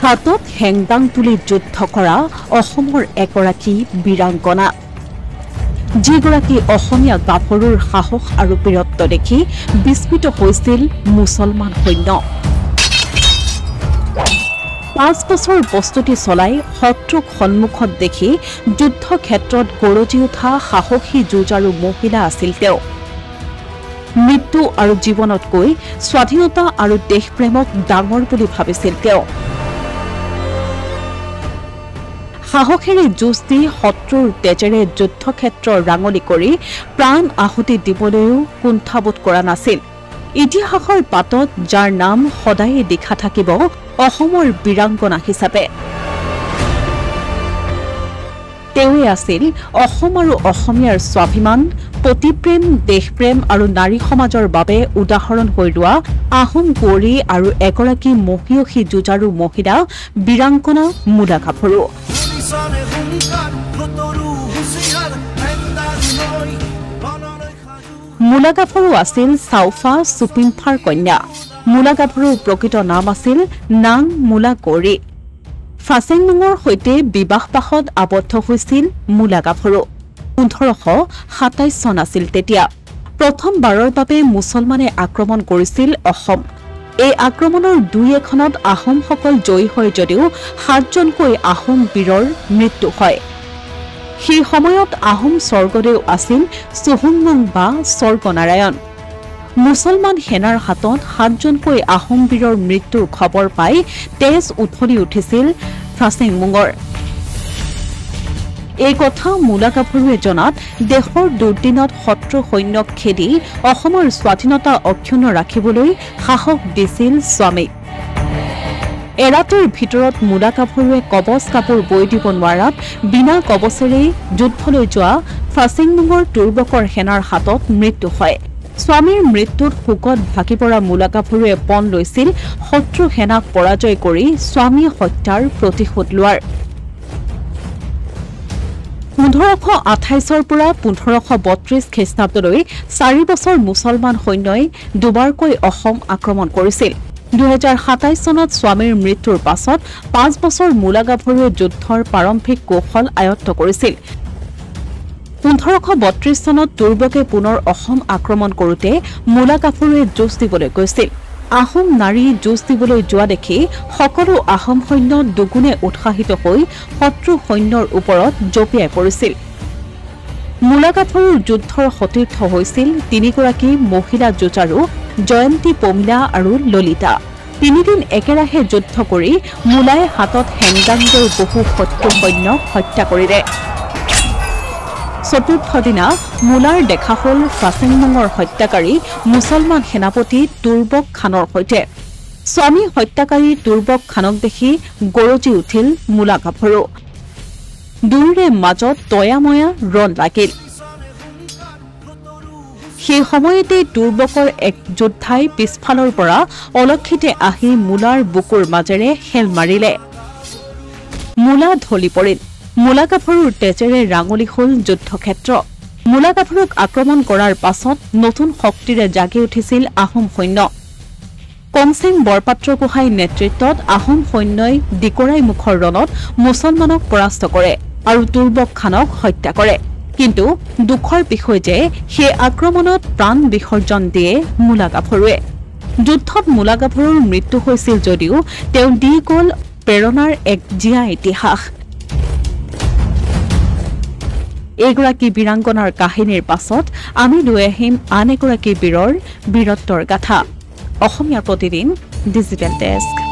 হাতত হেংদাং তুলি যুদ্ধ কৰা অসমৰ এগৰাকী বীৰাংগনা যিগৰাকী অসমীয়া গাভৰুৰ সাহস আৰু বীৰত্ব দেখি বিস্মিত হৈছিল মুছলমান সৈন্য 5 বছৰ প্ৰস্তুতি চলাই শত্ৰুক সন্মুখত দেখি যুদ্ধ ক্ষেত্ৰত গৰজি উঠা সাহসী যুঁজাৰু মহিলা আছিল তেওঁ মৃত্যু আৰু জীৱনতকৈ স্বাধীনতা আৰু দেশপ্ৰেমক ডাঙৰ বুলি ভাবিছিল তেওঁ সাহসেৰে যুঁজ দি শত্ৰুৰ তেজেৰে যুদ্ধক্ষেত্ৰৰ ৰাঙলি কৰি প্ৰাণ আহুতি দিবলৈও কুণ্ঠাবোধ কৰা নাছিল ইতিহাসৰ পাতত যাৰ নাম সদায়ে লিখা থাকিব অসমৰ বীৰাংগনা হিচাপে তেৱে আছিল অসম আৰু অসমীয়াৰ স্বাভিমান প্ৰতিপ্ৰেম দেশপ্ৰেম আৰু নাৰী সমাজৰ বাবে উদাহৰণ হৈ ৰোৱা আহোম কুঁৱৰী আৰু এগৰাকী মহিয়সী যুঁজাৰু মহিলা বীৰাংগনা মূলা গাভৰু মূলা গাভৰু আছিল চাউফা চুপিনফাৰ কন্যা মূলা গাভৰুৰ প্ৰকৃত নাম আছিল নাং মূলা কৌৰী ফাচেংনুঙৰ সৈতে বিবাহপাশত আবদ্ধ হৈছিল মূলা গাভৰু 1527 চন আছিল তেতিয়া প্ৰথমবাৰৰ বাবে মুছলমানে আক্ৰমণ কৰিছিল অসম এই আক্ৰমণৰ দুই এখনত আহোমসকল জয়ী হয় যদিও 7জনকৈ আহোম বীৰৰ মৃত্যু হয় সেই সময়ত আহোম স্বৰ্গদেউ আছিল চুহুংমুং বা স্বৰ্গনাৰায়ণ মুছলমান সেনাৰ হাতত 7জনকৈ আহোম বীৰৰ মৃত্যুৰ খবৰ পাই তেজ উঠলি উঠিছিল ফাচেংমুঙৰ এই কথা মূলা গাভৰুৱে জনাত দেশৰ দুৰ্দিনত শত্ৰু সৈন্যক খেদি অসমৰ স্বাধীনতা অক্ষুণ্ণ ৰাখিবলৈ সাহস দিছিল স্বামীক এৰাতিৰ ভিতৰত মূলা গাভৰুৱে কবচ কাপোৰ বৈ দিব নোৱাৰাত বিনা কবচেৰে যুদ্ধলৈ যোৱা ফাচেংমুঙৰ তুৰ্বকৰ সেনাৰ হাতত মৃত্যু হয় স্বামীৰ মৃত্যুত শোকত ভাগি পৰা মূলা গাভৰুৱে পণ লৈছিল শত্ৰু সেনাক পৰাজয় কৰি স্বামী হত্যাৰ প্ৰতিশোধ লোৱাৰ 1528 পৰা 1532 খ্ৰীষ্টাব্দলৈ 4 বছৰ মুছলমান সৈন্যই দুবাৰকৈ অসম আক্ৰমণ কৰিছিল 2027 চনত স্বামীৰ মৃত্যুৰ পাছত 5 বছৰ মূলা গাভৰুৱে যুদ্ধৰ প্ৰাৰম্ভিক কৌশল আয়ত্ত কৰিছিল 1532 চনত তুৰ্বকে পুনৰ অসম আক্ৰমণ কৰোতে মূলা গাভৰুৱে যুঁজ দিবলৈ গৈছিল আহোম নাৰী যুঁজ দিবলৈ যোৱা দেখি সকলো আহোম সৈন্য দুগুণে উৎসাহিত হৈ শত্ৰু সৈন্যৰ ওপৰত জঁপিয়াই পৰিছিল মূলা গাভৰুৰ যুদ্ধৰ সতীৰ্থ হৈছিল তিনিগৰাকী মহিলা যুঁজাৰু জয়ন্তী পমিলা আৰু ললিতা তিনিদিন একেৰাহে যুদ্ধ কৰি মূলাই হাতত হেংদাংৰ বহু শত্ৰু সৈন্যক হত্যা কৰিলে চতুৰ্থ দিনা মূলাৰ দেখা হল ফাচেংমুঙৰ হত্যাকাৰী মুছলমান সেনাপতি তুৰ্বক খানৰ সৈতে স্বামী হত্যাকাৰী তুৰ্বক খানক দেখি গৰজি উঠিল মূলা গাভৰু দুয়োৰে মাজত তয়াময়া ৰণ লাগিল সেই সময়তে তুৰ্বকৰ এক যোদ্ধাই পিছফালৰ পৰা অলক্ষিতে আহি মূলাৰ বুকুৰ মাজেৰে হেল মাৰিলে মূলা ঢলি পৰিল মূলা গাভৰুৰ তেজেৰে ৰাঙলি হল যুদ্ধক্ষেত্ৰ মূলা গাভৰুক আক্ৰমণ কৰাৰ পাছত নতুন শক্তিৰে জাগি উঠিছিল আহোম সৈন্য কমসেং বৰপাত্ৰ গোহাঁই নেতৃত্বত আহোম সৈন্যই ডিকৰাই মুখৰ ৰণত মুছলমানক পৰাস্ত কৰে আৰু তুৰ্বক খানক হত্যা কৰে কিন্তু দুখৰ বিষয় যে সেই আক্ৰমণত প্ৰাণ বিসৰ্জন দিয়ে মূলা গাভৰুৱে যুদ্ধত মূলা গাভৰুৰ মৃত্যু হৈছিল যদিও তেওঁ দি গ'ল প্ৰেৰণাৰ এক জীয়া ইতিহাস এগৰাকী বীৰাংগনাৰ কাহিনীৰ পাছত আমি লৈ আহিম আন এগৰাকী বীৰৰ বীৰত্বৰ গাথা অসমীয়া প্ৰতিদিন ডিজিটেল ডেস্ক